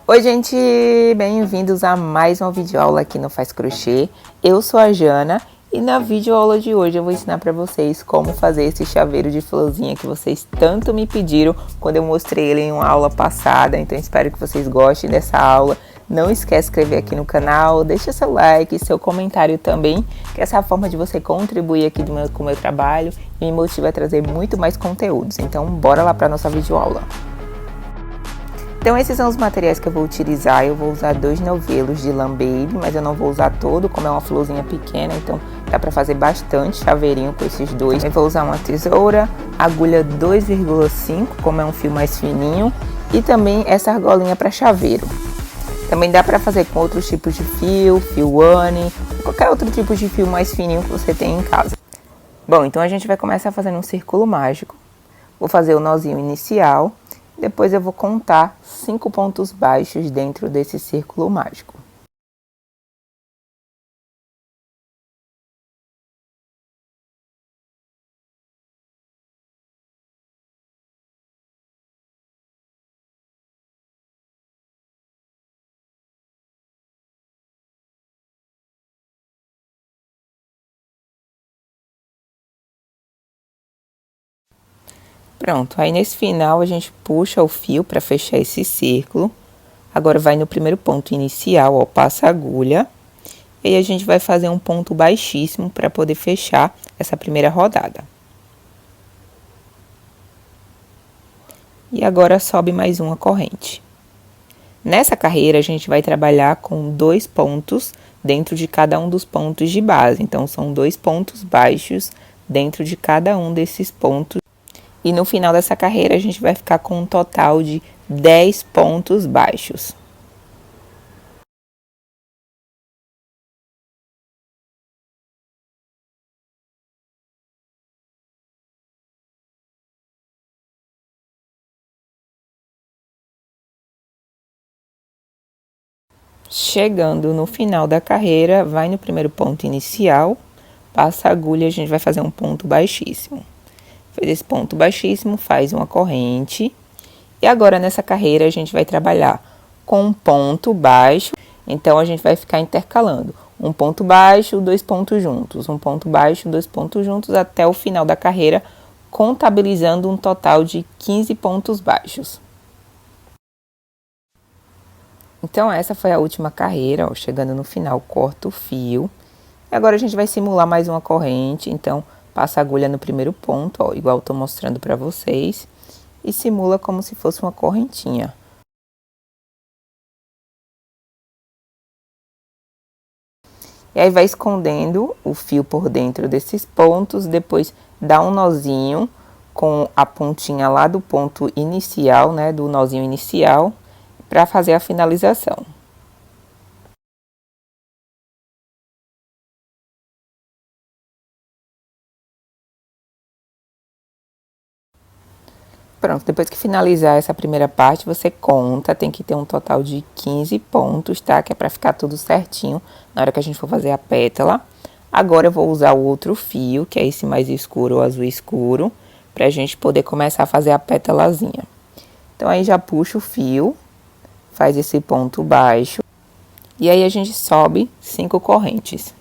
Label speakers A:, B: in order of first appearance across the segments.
A: Oi gente, bem-vindos a mais uma videoaula aqui no Faz Crochê. Eu sou a Jana e na videoaula de hoje eu vou ensinar para vocês como fazer esse chaveiro de florzinha que vocês tanto me pediram quando eu mostrei ele em uma aula passada. Então espero que vocês gostem dessa aula. Não esquece de se inscrever aqui no canal, deixa seu like, seu comentário também, que essa é a forma de você contribuir aqui com o meu trabalho e me motiva a trazer muito mais conteúdos. Então bora lá para nossa videoaula. Então esses são os materiais que eu vou utilizar. Eu vou usar 2 novelos de lã baby, mas eu não vou usar todo, como é uma florzinha pequena, então dá para fazer bastante chaveirinho com esses dois. Eu vou usar uma tesoura, agulha 2,5, como é um fio mais fininho, e também essa argolinha para chaveiro. Também dá para fazer com outros tipos de fio, fio one, qualquer outro tipo de fio mais fininho que você tem em casa. Bom, então a gente vai começar fazendo um círculo mágico. Vou fazer o nozinho inicial. Depois eu vou contar 5 pontos baixos dentro desse círculo mágico. Pronto, aí nesse final a gente puxa o fio para fechar esse círculo. Agora vai no primeiro ponto inicial, ó, passa a agulha. E aí a gente vai fazer um ponto baixíssimo para poder fechar essa primeira rodada. E agora sobe mais uma corrente. Nessa carreira a gente vai trabalhar com 2 pontos dentro de cada um dos pontos de base. Então são 2 pontos baixos dentro de cada um desses pontos. E no final dessa carreira a gente vai ficar com um total de 10 pontos baixos. Chegando no final da carreira, vai no primeiro ponto inicial, passa a agulha e a gente vai fazer um ponto baixíssimo. Fez esse ponto baixíssimo, faz uma corrente. E agora nessa carreira a gente vai trabalhar com um ponto baixo, então a gente vai ficar intercalando um ponto baixo, 2 pontos juntos, um ponto baixo, 2 pontos juntos até o final da carreira, contabilizando um total de 15 pontos baixos. Então essa foi a última carreira, ó, chegando no final, corta o fio. E agora a gente vai simular mais uma corrente, então passa a agulha no primeiro ponto, ó, igual eu tô mostrando para vocês, e simula como se fosse uma correntinha. E aí vai escondendo o fio por dentro desses pontos, depois dá um nozinho com a pontinha lá do ponto inicial, né, do nozinho inicial, para fazer a finalização. Pronto, depois que finalizar essa primeira parte, você conta, tem que ter um total de 15 pontos, tá? Que é pra ficar tudo certinho na hora que a gente for fazer a pétala. Agora eu vou usar o outro fio, que é esse mais escuro, o azul escuro, pra gente poder começar a fazer a pétalazinha. Então aí já puxa o fio, faz esse ponto baixo, e aí a gente sobe 5 correntes.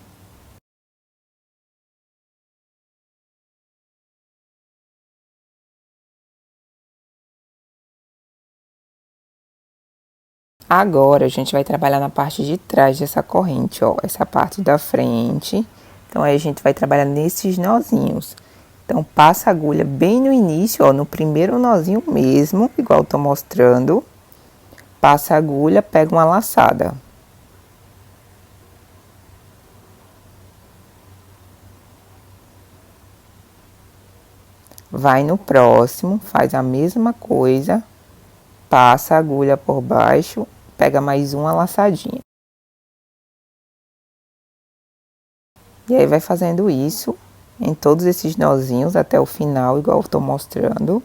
A: Agora, a gente vai trabalhar na parte de trás dessa corrente, ó, essa parte da frente. Então, aí a gente vai trabalhar nesses nozinhos. Então, passa a agulha bem no início, ó, no primeiro nozinho mesmo, igual eu tô mostrando. Passa a agulha, pega uma laçada. Vai no próximo, faz a mesma coisa. Passa a agulha por baixo, pega mais uma laçadinha. E aí vai fazendo isso em todos esses nozinhos até o final, igual eu tô mostrando.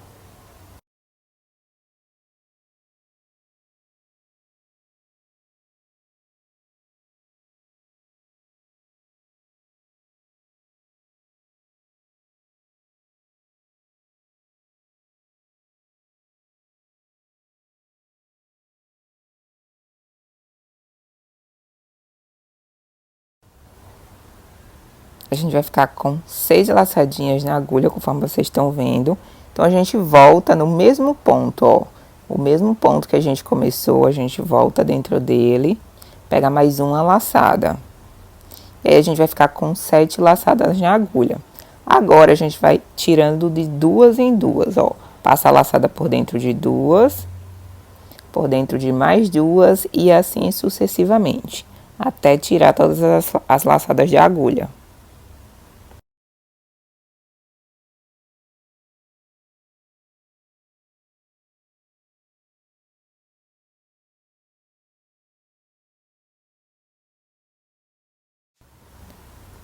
A: a gente vai ficar com 6 laçadinhas na agulha, conforme vocês estão vendo. Então, a gente volta no mesmo ponto, ó. O mesmo ponto que a gente começou, a gente volta dentro dele, pega mais uma laçada. E aí, a gente vai ficar com 7 laçadas na agulha. Agora, a gente vai tirando de duas em duas, ó. Passa a laçada por dentro de duas, por dentro de mais duas e assim sucessivamente, até tirar todas as laçadas de agulha.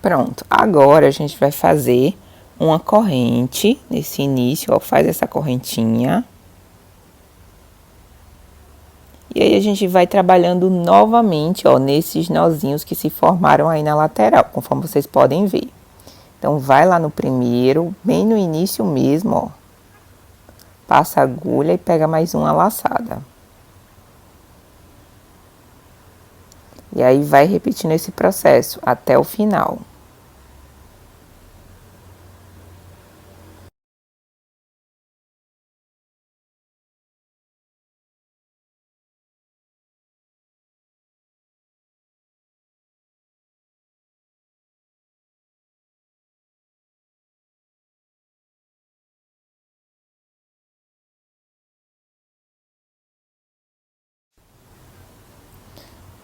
A: Pronto, agora a gente vai fazer uma corrente nesse início, ó, faz essa correntinha. E aí a gente vai trabalhando novamente, ó, nesses nozinhos que se formaram aí na lateral, conforme vocês podem ver. Então, vai lá no primeiro, bem no início mesmo, ó. Passa a agulha e pega mais uma laçada. E aí, vai repetindo esse processo até o final.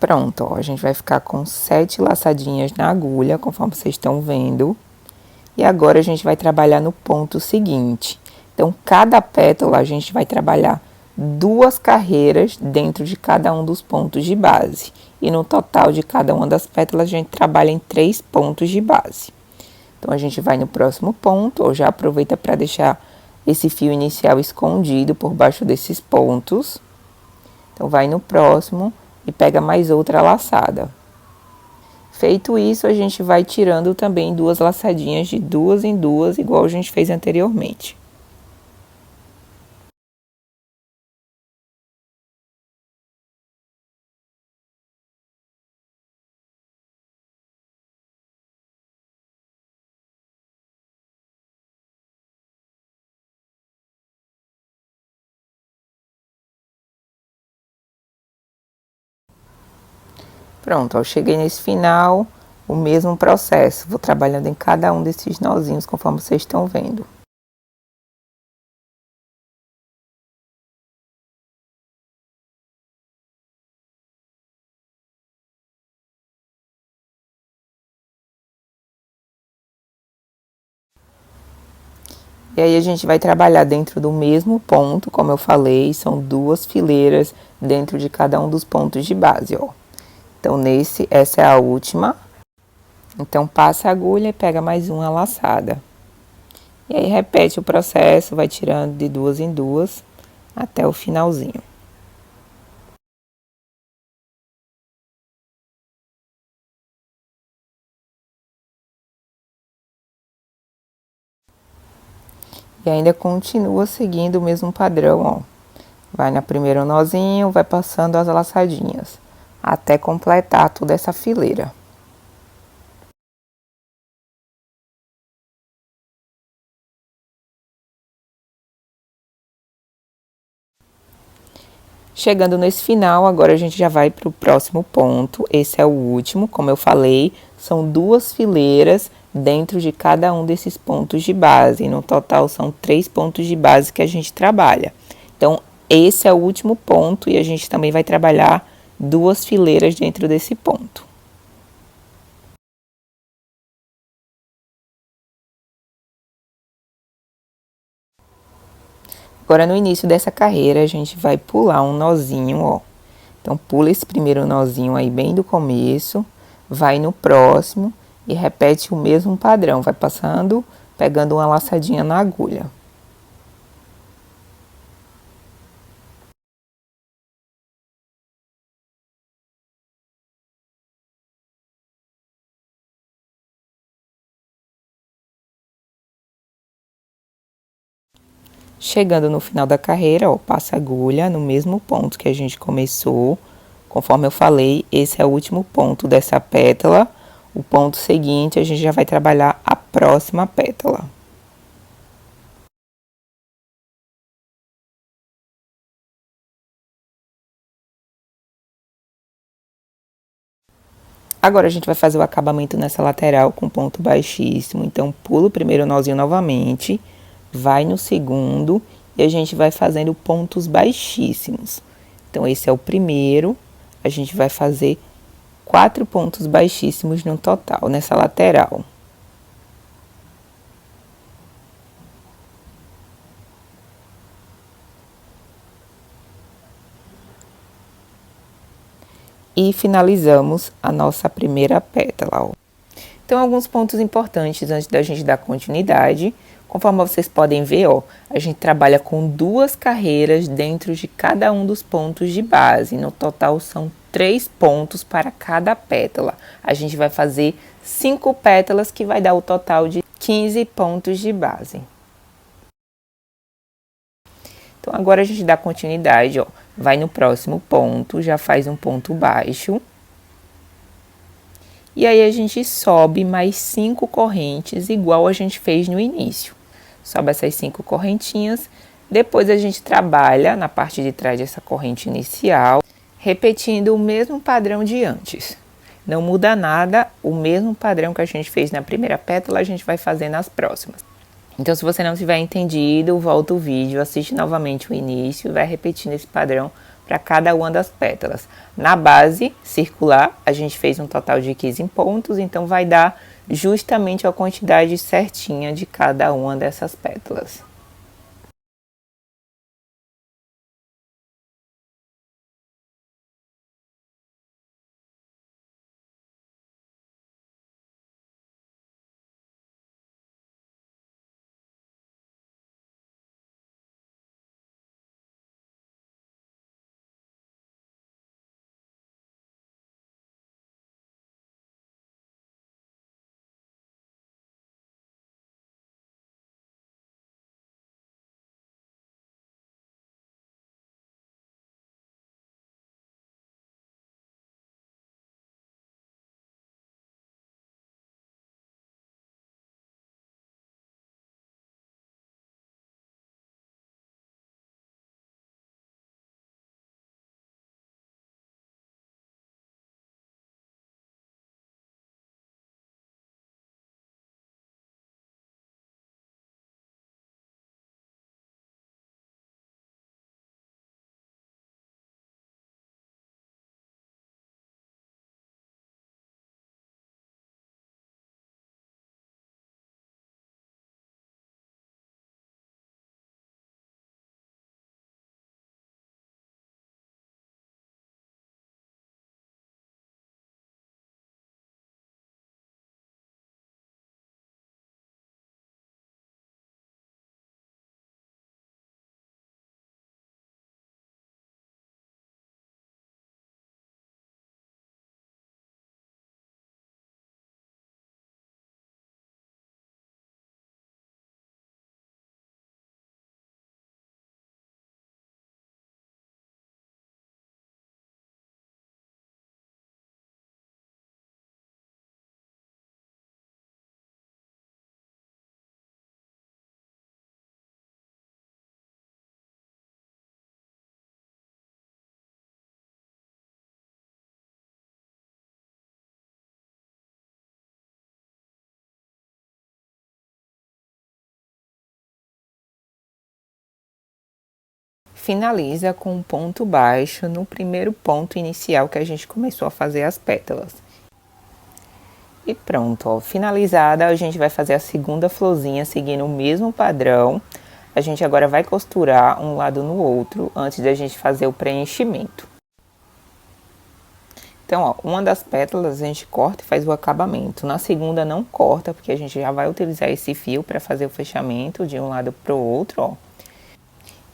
A: Pronto, ó, a gente vai ficar com 7 laçadinhas na agulha, conforme vocês estão vendo. E agora a gente vai trabalhar no ponto seguinte. Então, cada pétala a gente vai trabalhar 2 carreiras dentro de cada um dos pontos de base. E no total de cada uma das pétalas, a gente trabalha em 3 pontos de base. Então, a gente vai no próximo ponto, ou já aproveita para deixar esse fio inicial escondido por baixo desses pontos. Então, vai no próximo e pega mais outra laçada. Feito isso, a gente vai tirando também 2 laçadinhas de duas em duas, igual a gente fez anteriormente. Pronto, eu cheguei nesse final, o mesmo processo. Vou trabalhando em cada um desses nozinhos, conforme vocês estão vendo. E aí a gente vai trabalhar dentro do mesmo ponto, como eu falei, são 2 fileiras dentro de cada um dos pontos de base, ó. Então, essa é a última. Então, passa a agulha e pega mais uma laçada. E aí, repete o processo, vai tirando de duas em duas até o finalzinho. E ainda continua seguindo o mesmo padrão, ó. Vai na primeiro nozinho, vai passando as laçadinhas, até completar toda essa fileira. Chegando nesse final, agora a gente já vai para o próximo ponto. Esse é o último, como eu falei, são 2 fileiras dentro de cada um desses pontos de base. No total, são 3 pontos de base que a gente trabalha. Então, esse é o último ponto e a gente também vai trabalhar 2 fileiras dentro desse ponto. Agora, no início dessa carreira, a gente vai pular um nozinho, ó. Então, pula esse primeiro nozinho aí bem do começo, vai no próximo e repete o mesmo padrão. Vai passando, pegando uma laçadinha na agulha. Chegando no final da carreira, ó, passa a agulha no mesmo ponto que a gente começou. Conforme eu falei, esse é o último ponto dessa pétala, o ponto seguinte, a gente já vai trabalhar a próxima pétala. Agora a gente vai fazer o acabamento nessa lateral com ponto baixíssimo. Então, pula o primeiro nozinho novamente, vai no segundo e a gente vai fazendo pontos baixíssimos. Então, esse é o primeiro, a gente vai fazer 4 pontos baixíssimos no total, nessa lateral. E finalizamos a nossa primeira pétala, ó. Então, alguns pontos importantes antes da gente dar continuidade. Conforme vocês podem ver, ó, a gente trabalha com 2 carreiras dentro de cada um dos pontos de base. No total, são 3 pontos para cada pétala. A gente vai fazer 5 pétalas, que vai dar o total de 15 pontos de base. Então, agora a gente dá continuidade, ó. Vai no próximo ponto, já faz um ponto baixo. E aí a gente sobe mais 5 correntes, igual a gente fez no início. Sobe essas 5 correntinhas, depois a gente trabalha na parte de trás dessa corrente inicial, repetindo o mesmo padrão de antes. Não muda nada, o mesmo padrão que a gente fez na primeira pétala, a gente vai fazer nas próximas. Então, se você não tiver entendido, volta o vídeo, assiste novamente o início e vai repetindo esse padrão para cada uma das pétalas. Na base circular, a gente fez um total de 15 pontos, então vai dar justamente a quantidade certinha de cada uma dessas pétalas. Finaliza com um ponto baixo no primeiro ponto inicial que a gente começou a fazer as pétalas. E pronto, ó, finalizada, a gente vai fazer a segunda florzinha seguindo o mesmo padrão. A gente agora vai costurar um lado no outro antes da gente fazer o preenchimento. Então, ó, uma das pétalas a gente corta e faz o acabamento. Na segunda não corta, porque a gente já vai utilizar esse fio para fazer o fechamento de um lado para o outro, ó.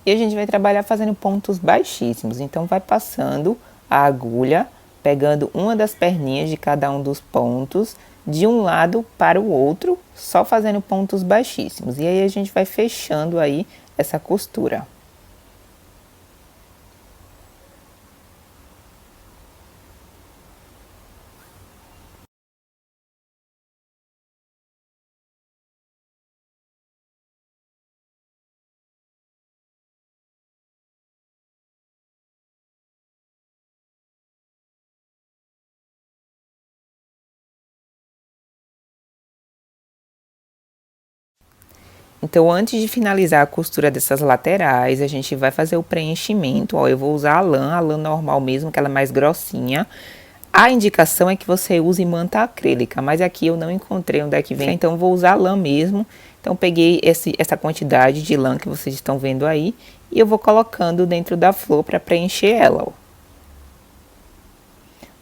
A: E a gente vai trabalhar fazendo pontos baixíssimos. Então, vai passando a agulha, pegando uma das perninhas de cada um dos pontos, de um lado para o outro, só fazendo pontos baixíssimos. E aí, a gente vai fechando aí essa costura. Então, antes de finalizar a costura dessas laterais, a gente vai fazer o preenchimento. Ó, eu vou usar a lã normal mesmo, que ela é mais grossinha. A indicação é que você use manta acrílica, mas aqui eu não encontrei onde é que vem, então vou usar lã mesmo. Então peguei essa quantidade de lã que vocês estão vendo aí e eu vou colocando dentro da flor para preencher ela, ó.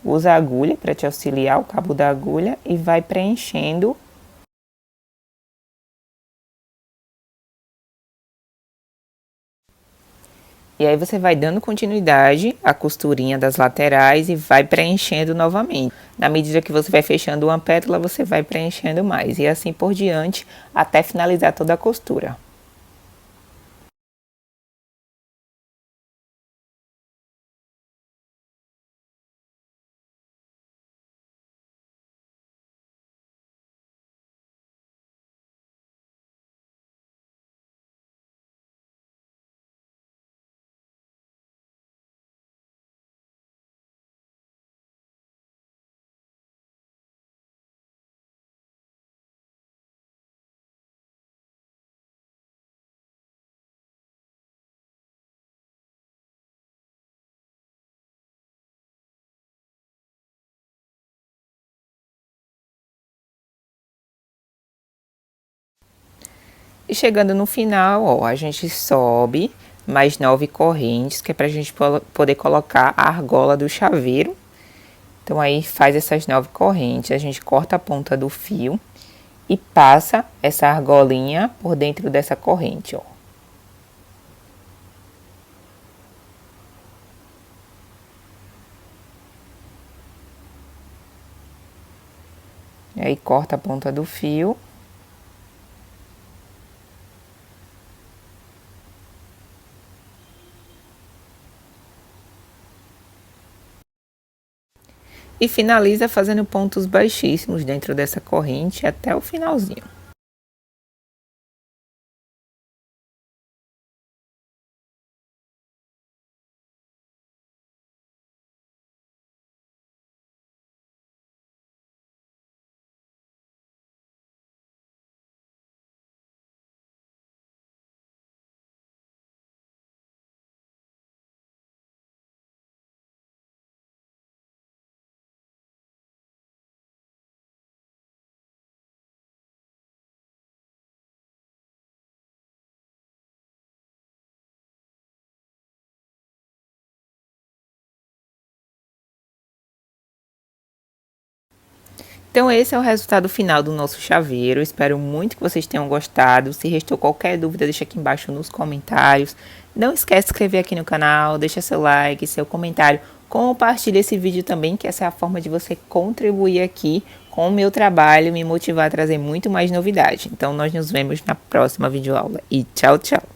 A: Usa a agulha para te auxiliar, o cabo da agulha, e vai preenchendo. E aí você vai dando continuidade à costurinha das laterais e vai preenchendo novamente. Na medida que você vai fechando uma pétala, você vai preenchendo mais. E assim por diante, até finalizar toda a costura. E chegando no final, ó, a gente sobe mais 9 correntes, que é pra gente poder colocar a argola do chaveiro. Então aí faz essas 9 correntes, a gente corta a ponta do fio e passa essa argolinha por dentro dessa corrente, ó. E aí corta a ponta do fio. E finaliza fazendo pontos baixíssimos dentro dessa corrente até o finalzinho. Então esse é o resultado final do nosso chaveiro. Espero muito que vocês tenham gostado. Se restou qualquer dúvida, deixa aqui embaixo nos comentários. Não esquece de se inscrever aqui no canal, deixa seu like, seu comentário. Compartilhe esse vídeo também, que essa é a forma de você contribuir aqui com o meu trabalho e me motivar a trazer muito mais novidade. Então nós nos vemos na próxima videoaula. E tchau, tchau!